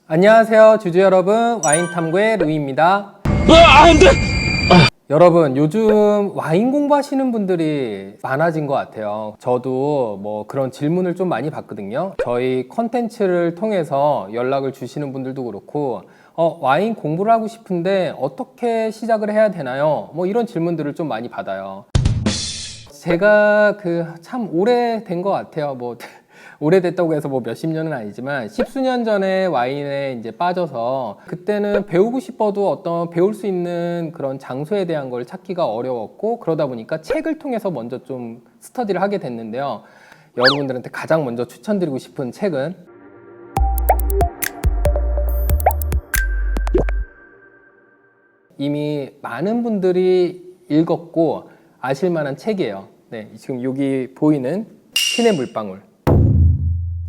안녕하세요 주주 여러분, 와인탐구의 루이입니다. 안 돼! 여러분, 요즘 와인 공부하시는 분들이 많아진 것 같아요. 저도 뭐 그런 질문을 좀 많이 받거든요. 저희 컨텐츠를 통해서 연락을 주시는 분들도 그렇고 와인 공부를 하고 싶은데 어떻게 시작을 해야 되나요? 뭐 이런 질문들을 좀 많이 받아요. 제가 참 오래된 것 같아요. 뭐 오래됐다고 해서 뭐 몇십 년은 아니지만 십수년 전에 와인에 이제 빠져서, 그때는 배우고 싶어도 어떤 배울 수 있는 그런 장소에 대한 걸 찾기가 어려웠고, 그러다 보니까 책을 통해서 먼저 좀 스터디를 하게 됐는데요. 여러분들한테 가장 먼저 추천드리고 싶은 책은 이미 많은 분들이 읽었고 아실 만한 책이에요. 네, 지금 여기 보이는 신의 물방울.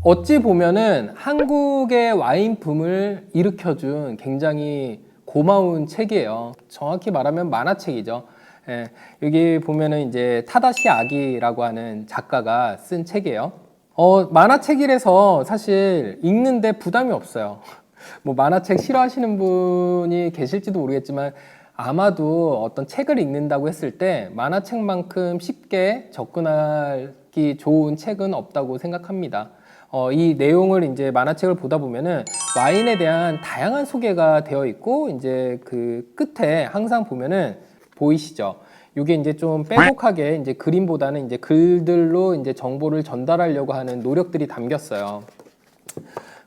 어찌 보면은 한국의 와인 붐을 일으켜준 굉장히 고마운 책이에요. 정확히 말하면 만화책이죠. 예, 여기 보면은 이제 타다시 아기라고 하는 작가가 쓴 책이에요. 만화책이라서 사실 읽는데 부담이 없어요. 뭐 만화책 싫어하시는 분이 계실지도 모르겠지만, 아마도 어떤 책을 읽는다고 했을 때 만화책만큼 쉽게 접근하기 좋은 책은 없다고 생각합니다. 이 내용을 이제 만화책을 보다 보면은 와인에 대한 다양한 소개가 되어 있고, 이제 그 끝에 항상 보면은 보이시죠? 이게 이제 좀 빼곡하게 이제 그림보다는 이제 글들로 이제 정보를 전달하려고 하는 노력들이 담겼어요.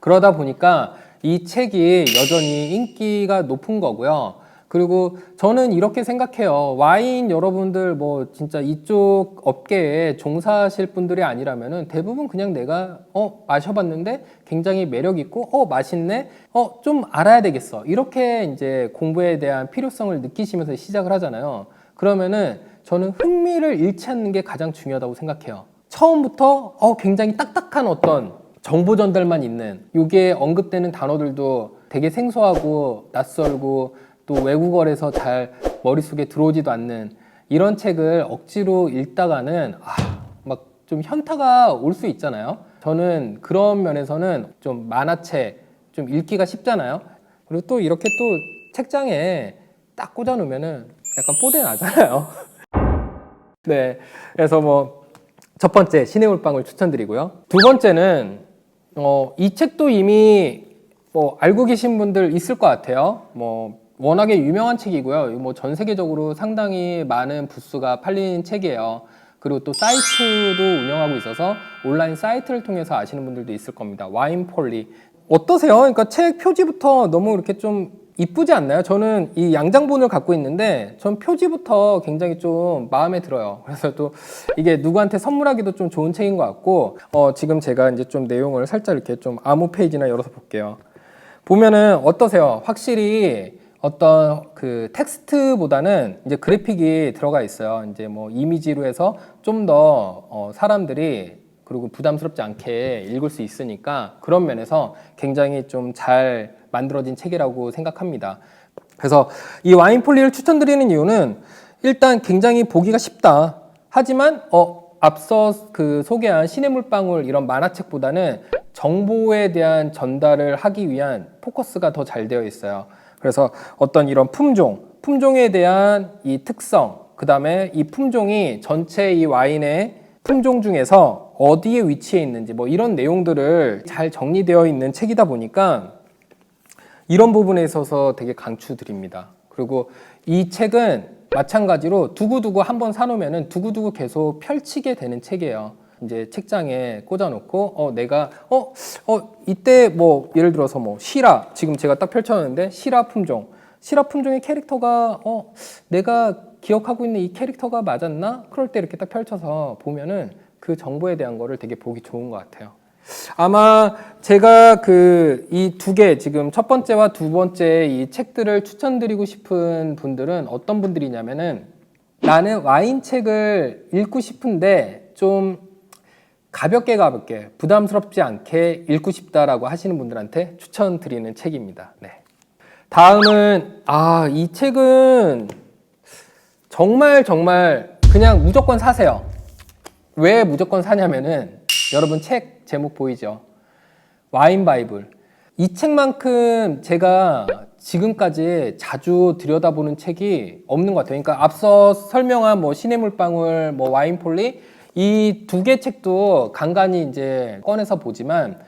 그러다 보니까 이 책이 여전히 인기가 높은 거고요. 그리고 저는 이렇게 생각해요. 와인 여러분들 뭐 진짜 이쪽 업계에 종사하실 분들이 아니라면은 대부분 그냥 내가 마셔봤는데 굉장히 매력 있고 맛있네, 좀 알아야 되겠어, 이렇게 이제 공부에 대한 필요성을 느끼시면서 시작을 하잖아요. 그러면은 저는 흥미를 잃지 않는 게 가장 중요하다고 생각해요. 처음부터 굉장히 딱딱한 어떤 정보 전달만 있는, 이게 언급되는 단어들도 되게 생소하고 낯설고 또 외국어라서 잘 머릿속에 들어오지도 않는 이런 책을 억지로 읽다가는 막 좀 현타가 올 수 있잖아요. 저는 그런 면에서는 좀 만화책 좀 읽기가 쉽잖아요. 그리고 또 이렇게 또 책장에 딱 꽂아 놓으면은 약간 뽀대 나잖아요. 네, 그래서 뭐 첫 번째 신의 물방울 추천드리고요. 두 번째는 이 책도 이미 뭐 알고 계신 분들 있을 것 같아요. 뭐 워낙에 유명한 책이고요. 뭐 전 세계적으로 상당히 많은 부수가 팔린 책이에요. 그리고 또 사이트도 운영하고 있어서 온라인 사이트를 통해서 아시는 분들도 있을 겁니다. 와인폴리. 어떠세요? 그러니까 책 표지부터 너무 이렇게 좀 이쁘지 않나요? 저는 이 양장본을 갖고 있는데 전 표지부터 굉장히 좀 마음에 들어요. 그래서 또 이게 누구한테 선물하기도 좀 좋은 책인 것 같고, 지금 제가 이제 좀 내용을 살짝 이렇게 좀 아무 페이지나 열어서 볼게요. 보면은 어떠세요? 확실히 어떤 그 텍스트보다는 이제 그래픽이 들어가 있어요. 이제 뭐 이미지로 해서 좀 더 사람들이 그리고 부담스럽지 않게 읽을 수 있으니까 그런 면에서 굉장히 좀 잘 만들어진 책이라고 생각합니다. 그래서 이 와인폴리를 추천드리는 이유는 일단 굉장히 보기가 쉽다. 하지만 앞서 그 소개한 신의 물방울 이런 만화책보다는 정보에 대한 전달을 하기 위한 포커스가 더 잘 되어 있어요. 그래서 어떤 이런 품종에 대한 이 특성, 그 다음에 이 품종이 전체 이 와인의 품종 중에서 어디에 위치해 있는지 뭐 이런 내용들을 잘 정리되어 있는 책이다 보니까 이런 부분에 있어서 되게 강추드립니다. 그리고 이 책은 마찬가지로 두고두고 한번 사놓으면은 두고두고 계속 펼치게 되는 책이에요. 이제 책장에 꽂아놓고 내가 이때 뭐 예를 들어서 뭐 시라, 지금 제가 딱 펼쳐놨는데 시라 품종의 캐릭터가 내가 기억하고 있는 이 캐릭터가 맞았나? 그럴 때 이렇게 딱 펼쳐서 보면은 그 정보에 대한 거를 되게 보기 좋은 것 같아요. 아마 제가 이 두 개, 지금 첫 번째와 두 번째 이 책들을 추천드리고 싶은 분들은 어떤 분들이냐면은, 나는 와인 책을 읽고 싶은데 좀 가볍게 부담스럽지 않게 읽고 싶다라고 하시는 분들한테 추천드리는 책입니다. 네. 다음은 이 책은 정말 그냥 무조건 사세요. 왜 무조건 사냐면은 여러분 책 제목 보이죠? 와인 바이블. 이 책만큼 제가 지금까지 자주 들여다보는 책이 없는 것 같아요. 그러니까 앞서 설명한 뭐 신의 물방울, 뭐 와인폴리 이 두 개 책도 간간히 이제 꺼내서 보지만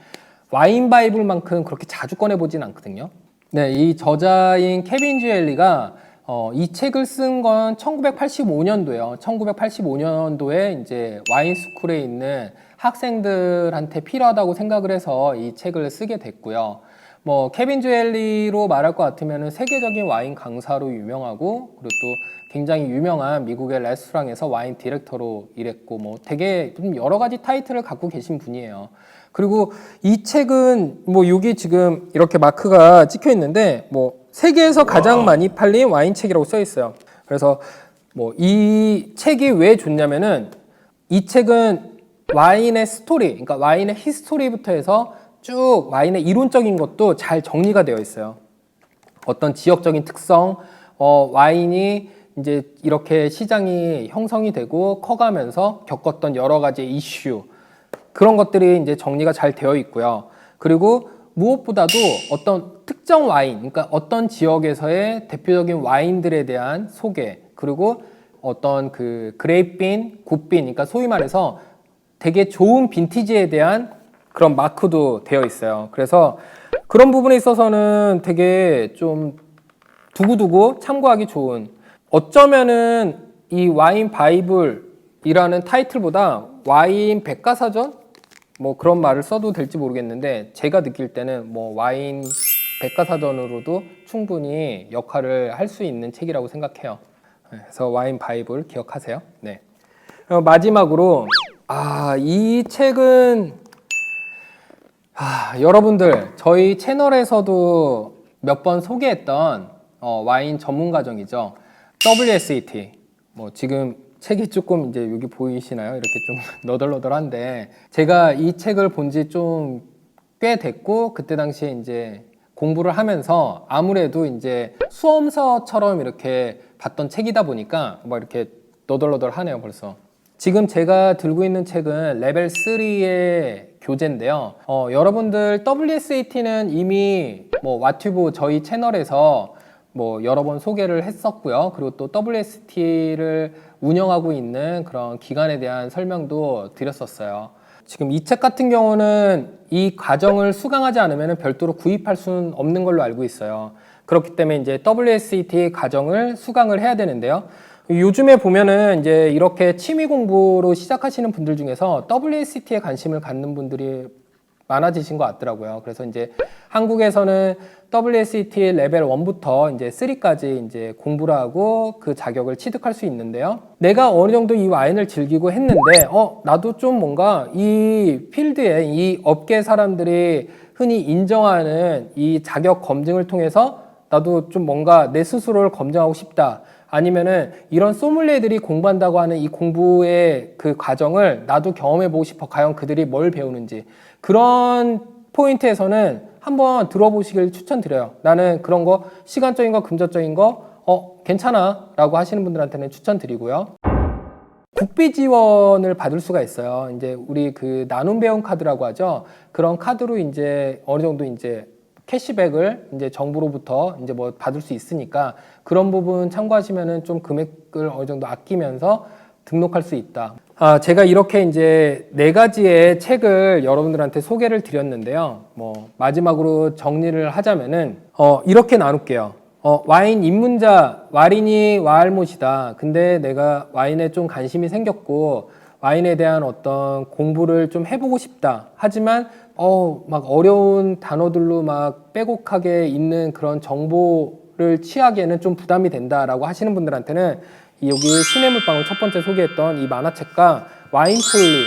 와인 바이블만큼 그렇게 자주 꺼내보진 않거든요. 네, 이 저자인 케빈 주엘리가 이 책을 쓴 건 1985년도예요. 1985년도에 이제 와인 스쿨에 있는 학생들한테 필요하다고 생각을 해서 이 책을 쓰게 됐고요. 뭐 케빈 주엘리로 말할 것 같으면 세계적인 와인 강사로 유명하고 그리고 또 굉장히 유명한 미국의 레스토랑에서 와인 디렉터로 일했고 뭐 되게 좀 여러 가지 타이틀을 갖고 계신 분이에요. 그리고 이 책은 뭐 여기 지금 이렇게 마크가 찍혀 있는데 뭐 세계에서 가장 많이 팔린 와인 책이라고 써 있어요. 그래서 뭐 이 책이 왜 좋냐면은 이 책은 와인의 스토리, 그러니까 와인의 히스토리부터 해서 쭉 와인의 이론적인 것도 잘 정리가 되어 있어요. 어떤 지역적인 특성, 와인이 이제 이렇게 시장이 형성이 되고 커가면서 겪었던 여러 가지 이슈, 그런 것들이 이제 정리가 잘 되어 있고요. 그리고 무엇보다도 어떤 특정 와인, 그러니까 어떤 지역에서의 대표적인 와인들에 대한 소개, 그리고 어떤 그 그레이프빈, 굿빈, 그러니까 소위 말해서 되게 좋은 빈티지에 대한 그런 마크도 되어 있어요. 그래서 그런 부분에 있어서는 되게 좀 두고두고 참고하기 좋은, 어쩌면은 이 와인 바이블이라는 타이틀보다 와인 백과사전? 뭐 그런 말을 써도 될지 모르겠는데 제가 느낄 때는 뭐 와인 백과사전으로도 충분히 역할을 할 수 있는 책이라고 생각해요. 그래서 와인 바이블 기억하세요. 네. 마지막으로 이 책은 여러분들 저희 채널에서도 몇 번 소개했던 와인 전문 가정이죠. WSET. 뭐 지금 책이 조금 이제 여기 보이시나요? 이렇게 좀 너덜너덜한데 제가 이 책을 본 지 좀 꽤 됐고 그때 당시에 이제 공부를 하면서 아무래도 이제 수험서처럼 이렇게 봤던 책이다 보니까 뭐 이렇게 너덜너덜하네요 벌써. 지금 제가 들고 있는 책은 레벨 3의 교재인데요. 여러분들 WSET는 이미 뭐 와튜브 저희 채널에서 뭐 여러 번 소개를 했었고요. 그리고 또 WSET를 운영하고 있는 그런 기관에 대한 설명도 드렸었어요. 지금 이 책 같은 경우는 이 과정을 수강하지 않으면 별도로 구입할 수는 없는 걸로 알고 있어요. 그렇기 때문에 이제 WSET 과정을 수강을 해야 되는데요. 요즘에 보면은 이제 이렇게 취미 공부로 시작하시는 분들 중에서 WSET에 관심을 갖는 분들이 많아지신 것 같더라고요. 그래서 이제 한국에서는 WSET 레벨 1부터 이제 3까지 이제 공부를 하고 그 자격을 취득할 수 있는데요. 내가 어느 정도 이 와인을 즐기고 했는데, 나도 좀 뭔가 이 필드에 이 업계 사람들이 흔히 인정하는 이 자격 검증을 통해서 나도 좀 뭔가 내 스스로를 검증하고 싶다. 아니면은 이런 소믈리에들이 공부한다고 하는 이 공부의 그 과정을 나도 경험해보고 싶어. 과연 그들이 뭘 배우는지. 그런 포인트에서는 한번 들어보시길 추천드려요. 나는 그런 거 시간적인 거 금전적인 거 괜찮아 라고 하시는 분들한테는 추천드리고요. 국비 지원을 받을 수가 있어요. 이제 우리 그 나눔 배움 카드라고 하죠. 그런 카드로 이제 어느 정도 이제 캐시백을 이제 정부로부터 이제 뭐 받을 수 있으니까 그런 부분 참고하시면은 좀 금액을 어느 정도 아끼면서 등록할 수 있다. 제가 이렇게 이제 4가지의 책을 여러분들한테 소개를 드렸는데요. 뭐 마지막으로 정리를 하자면은 이렇게 나눌게요. 와인 입문자 와린이 와알못이다. 근데 내가 와인에 좀 관심이 생겼고 와인에 대한 어떤 공부를 좀 해보고 싶다. 하지만 막 어려운 단어들로 막 빼곡하게 있는 그런 정보를 취하기에는 좀 부담이 된다라고 하시는 분들한테는 여기 신의 물방울 첫 번째 소개했던 이 만화책과 와인폴리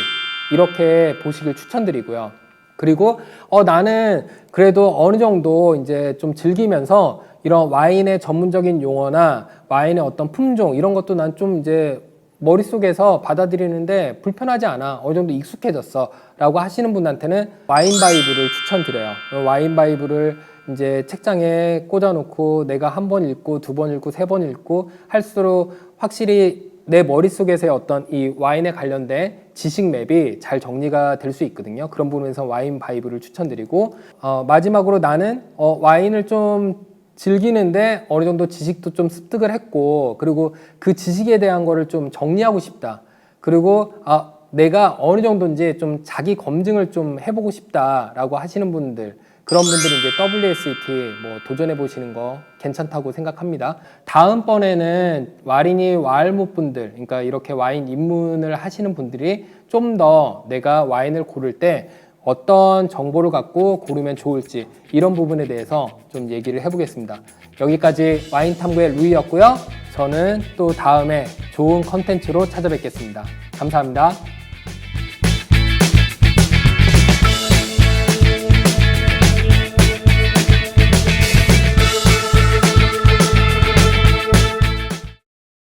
이렇게 보시길 추천드리고요. 그리고 나는 그래도 어느 정도 이제 좀 즐기면서 이런 와인의 전문적인 용어나 와인의 어떤 품종 이런 것도 난 좀 이제 머릿속에서 받아들이는데 불편하지 않아. 어느 정도 익숙해졌어. 라고 하시는 분한테는 와인 바이블을 추천드려요. 와인 바이블을 이제 책장에 꽂아놓고 내가 한 번 읽고 두 번 읽고 세 번 읽고 할수록 확실히 내 머릿속에서의 어떤 이 와인에 관련된 지식 맵이 잘 정리가 될 수 있거든요. 그런 부분에서 와인 바이블을 추천드리고, 마지막으로 나는 와인을 좀 즐기는데 어느 정도 지식도 좀 습득을 했고, 그리고 그 지식에 대한 거를 좀 정리하고 싶다. 그리고 내가 어느 정도인지 좀 자기 검증을 좀 해보고 싶다라고 하시는 분들, 그런 분들이 이제 WSET 뭐 도전해 보시는 거 괜찮다고 생각합니다. 다음번에는 와린이 와알못 분들, 그러니까 이렇게 와인 입문을 하시는 분들이 좀 더 내가 와인을 고를 때 어떤 정보를 갖고 고르면 좋을지, 이런 부분에 대해서 좀 얘기를 해보겠습니다. 여기까지 와인 탐구의 루이였고요. 저는 또 다음에 좋은 컨텐츠로 찾아뵙겠습니다. 감사합니다.